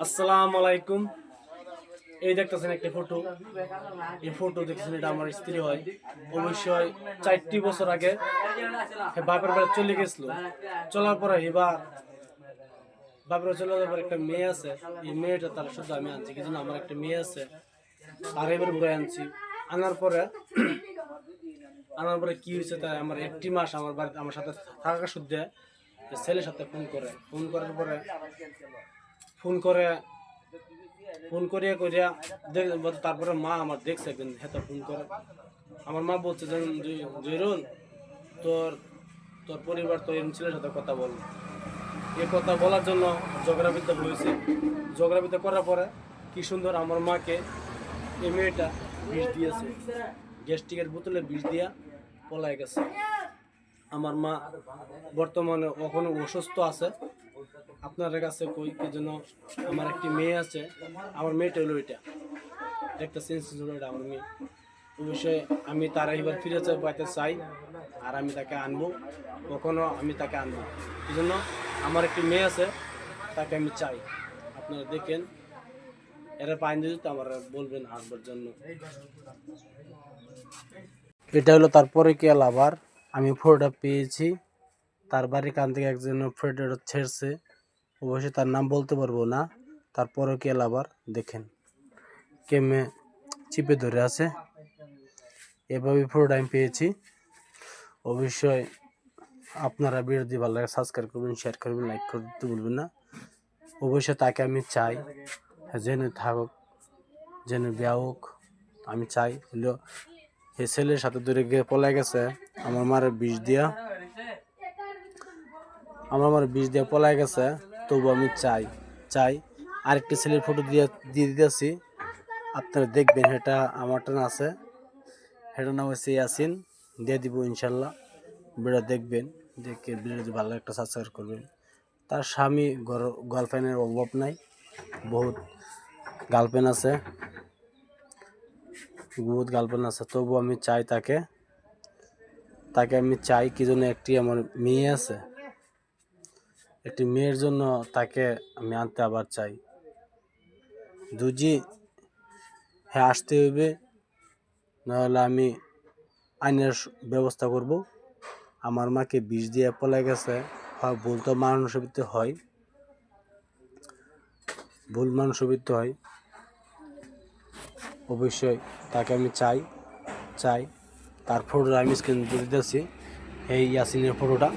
আসসালামু আলাইকুম। এই দেখতেছেন একটা ফটো। এই ফটো দেখতেছেন, এটা আমার স্ত্রী হয়। অবশ্যই 4টি বছর আগে বাপের বাড়ি চলে গেছিল। চলার পরে এবার বাপের চলে যাওয়ার পর একটা মেয়ে আছে। এই মেয়েটা তার শুধু আমি আনছি, কিছু আমার একটা মেয়ে আছে, আর এবার ঘুরে আনছি। আনার পরে কি হয়েছে, তাই আমার 1টি মাস আমার বাড়িতে আমার সাথে থাকা শুদ্ধে ছেলের সাথে ফোন করার পরে ফোন করিয়া তারপরে মা আমার দেখছে একদিন হেতা ফোন করে। আমার মা বলছে যে জয়রুল, তোর তোর পরিবার তো এরকম ছেলের সাথে কথা বল। এই কথা বলার জন্য ঝগড়াবিদ্যা হয়েছে। ঝগড়াবিদ্যা করার পরে কি সুন্দর আমার মাকে এই মেয়েটা বিষ দিয়েছে, গ্যাস্ট্রিকের বোতলে বিষ দিয়া পলায় গেছে। আমার মা বর্তমানে ওখানে অসুস্থ আছে। আপনাদের কাছে কই কি জন্য আমার একটি মেয়ে আছে, আমার মেয়েটা হলো এটা দেখতেছেন, এটা আমার মেয়ে। অবশ্যই আমি তারা এবার ফিরে পাইতে চাই, আর আমি তাকে আনবো, কখনো আমি তাকে আনবো। এই জন্য আমার একটি মেয়ে আছে, তাকে আমি চাই। আপনারা দেখেন, এরা পাইন যদি তো আমার বলবেন আসবার জন্য। এটা হলো তারপরে কি আবার আমি ফটোটা পেয়েছি। তার বাড়ির কান থেকে একজন ফটোটা ছেড়ছে, অবশ্যই তার নাম বলতে পারবো না। তারপরে কি আবার দেখেন কেমে চিপে ধরে আছে। এভাবে ফটোটা আমি পেয়েছি। অবশ্যই আপনারা ভিডিওটি ভালো লাগে সাবস্ক্রাইব করবেন, শেয়ার করবেন, লাইক করতে ভুলবেন না। অবশ্যই তাকে আমি চাই, যেন থাকুক, যেন বিয়া হোক। আমি চাই হলো এই ছেলের সাথে দূরে গিয়ে পলাই গেছে, আমার মার বিষ দিয়া পলাই গেছে। তবু আমি চাই আরেকটি ছেলের ফটো দিয়ে দিতেছি, আপনারা দেখবেন। এটা আমারটা না আছে, সেটার নাম হচ্ছে ইয়াসিন। দিয়ে দিব ইনশাল্লাহ। ভিডিও দেখবেন, দেখে ভিডিও ভালো একটা সাবস্ক্রাইব করবেন। তার স্বামী গার্লফ্রেন্ডের অভাব নাই, বহুত গার্লফ্রেন্ড আছে, তবু আমি চাই তাকে আমি চাই কি জন্য, একটি আমার মেয়ে আছে, একটি মেয়ের জন্য তাকে আমি আনতে আবার চাই। দুজি হ্যাঁ আসতে হইবে, নাহলে আমি আইনের ব্যবস্থা করব। আমার মাকে বিষ দিয়ে পলাই গেছে, ভুল তো মানুষবিত্তে হয়, অবশ্যই তাকে আমি চাই। তার ফটোটা আমি স্ক্রিন দিতেছি, এই ইয়াসিনের ফটোটা।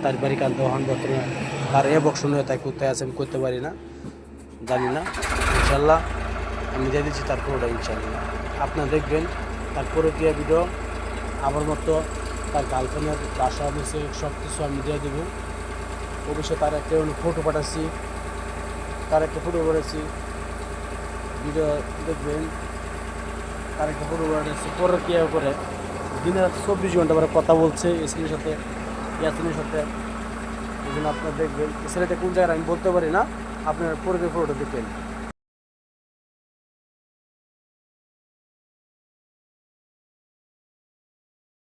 তার বাড়ি কান্দে হন বর্তমানে তার বক্সন হয়ে তাই কোথায় আছে আমি করতে পারি না, জানি না। ইনশাল্লাহ আমি দিয়ে দিচ্ছি তার ফটোটা ইনশাল্লাহ। আপনারা দেখবেন তার পরকীয়া ভিডিও, আমার মতো তার গার্লফ্রেন্ডের বাসা মিশে সব কিছু আমি দিয়ে দেবো। অবশ্যই তার একটা ফটো পাঠাচ্ছি, ভিডিও দেখবেন। তার একটা ফটো পাঠাচ্ছি পরকীয়া করে, দিনে 24 ঘন্টা পরে কথা বলছে ইয়াসিনের সাথে। এই জন্য আপনারা দেখবেন। এই ছেলেটা কোন জায়গায় আমি বলতে পারি না, আপনারা পরে ফটোটা দেখবেন।